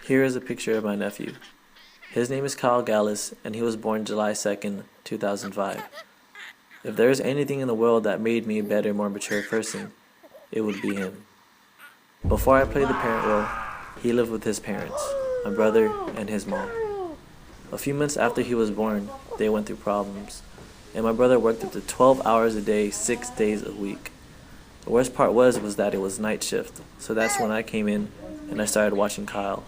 Here is a picture of my nephew. His name is Kyle Gallus, and he was born July 2nd, 2005. If there is anything in the world that made me a better, more mature person, it would be him. Before I played the parent role, he lived with his parents, my brother and his mom. A few months after he was born, they went through problems, and my brother worked up to 12 hours a day, 6 days a week. The worst part was that it was night shift, so that's when I came in and I started watching Kyle.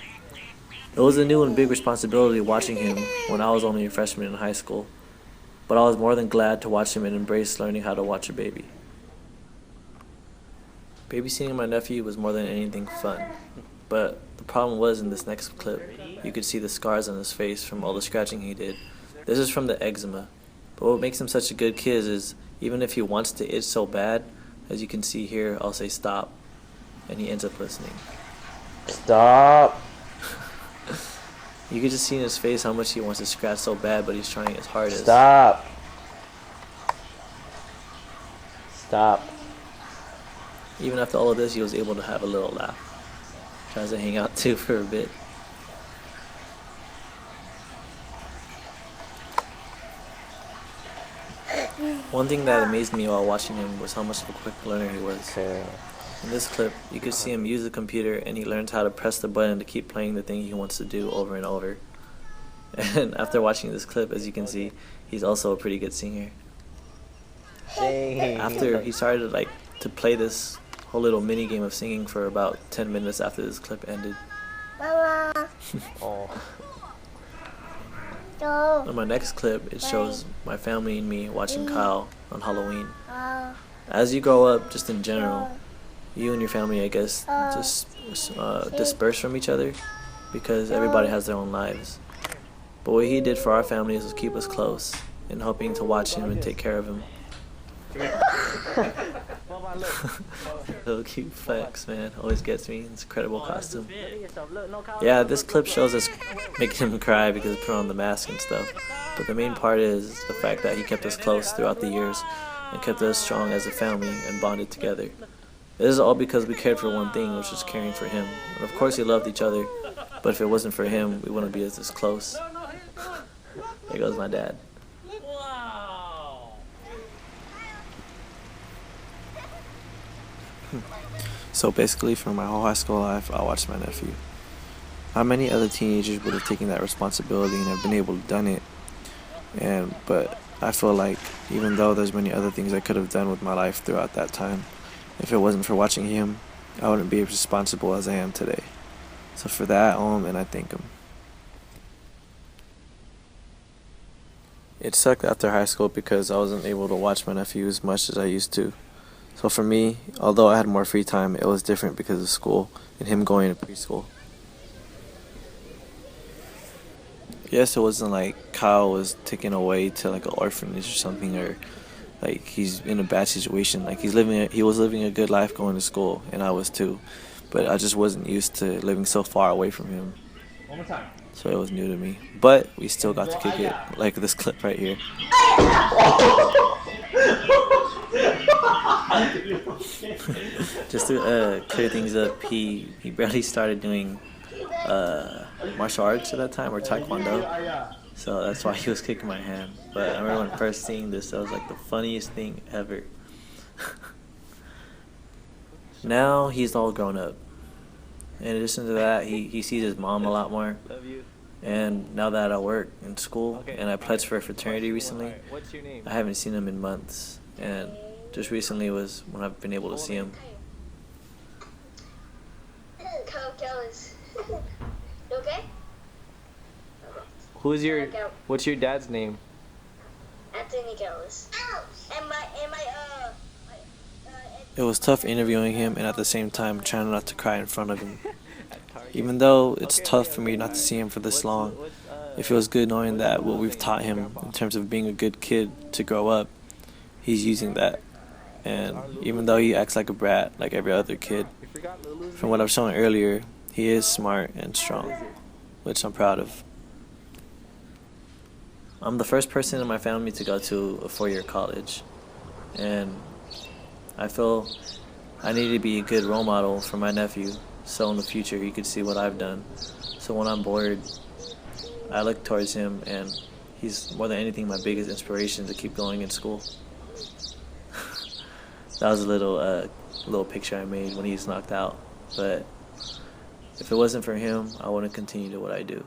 It was a new and big responsibility watching him when I was only a freshman in high school, but I was more than glad to watch him and embrace learning how to watch a baby. Babysitting my nephew was more than anything fun, but the problem was in this next clip, you could see the scars on his face from all the scratching he did. This is from the eczema, but what makes him such a good kid is even if he wants to itch so bad, as you can see here, I'll say stop, and he ends up listening. Stop. You can just see in his face how much he wants to scratch so bad, but he's trying his hardest. Stop. Stop. Even after all of this, he was able to have a little laugh. Tries to hang out too for a bit. One thing that amazed me while watching him was how much of a quick learner he was. Okay. In this clip, you could see him use the computer and he learns how to press the button to keep playing the thing he wants to do over and over. And after watching this clip, as you can see, he's also a pretty good singer. Dang. After he started to play this whole little mini game of singing for about 10 minutes after this clip ended. Mama. Oh. On my next clip, it shows my family and me watching Kyle on Halloween. As you grow up, just in general, you and your family, I guess, just disperse from each other because everybody has their own lives. But what he did for our family is keep us close and hoping to watch him and take care of him. Little cute flex, man. Always gets me. It's an incredible costume. Yeah, this clip shows us making him cry because he put on the mask and stuff. But the main part is the fact that he kept us close throughout the years and kept us strong as a family and bonded together. This is all because we cared for one thing, which was caring for him. And of course, we loved each other, but if it wasn't for him, we wouldn't be as this close. There goes my dad. So basically, for my whole high school life, I watched my nephew. How many other teenagers would have taken that responsibility and have been able to done it? But I feel like even though there's many other things I could have done with my life throughout that time, if it wasn't for watching him, I wouldn't be as responsible as I am today. So for that, I owe him and I thank him. It sucked after high school because I wasn't able to watch my nephew as much as I used to. So for me, although I had more free time, it was different because of school and him going to preschool. Yes, it wasn't like Kyle was taken away to an orphanage or something, or he's in a bad situation. He was living a good life going to school, and I was too. But I just wasn't used to living so far away from him. One more time. So it was new to me. But we still got to kick it, like this clip right here. Just to clear things up, he barely started doing martial arts at that time, or taekwondo, so that's why he was kicking my hand. But I remember when first seeing this, that was the funniest thing ever. Now he's all grown up. In addition to that, he sees his mom a lot more. And now that I work in school and I pledged for a fraternity recently, I haven't seen him in months, and just recently was when I've been able to see him. Kyle Gallus. You okay? What's your dad's name? Anthony Gallus. And my It was tough interviewing him and at the same time trying not to cry in front of him. Even though it's tough for me not to see him for this long, it feels good knowing that what we've taught him in terms of being a good kid to grow up, he's using that. And even though he acts like a brat like every other kid, from what I've shown earlier, he is smart and strong, which I'm proud of. I'm the first person in my family to go to a 4-year college, and I feel I need to be a good role model for my nephew so in the future he could see what I've done. So when I'm bored, I look towards him, and he's more than anything my biggest inspiration to keep going in school. That was a little picture I made when he's knocked out. But if it wasn't for him, I wouldn't continue to what I do.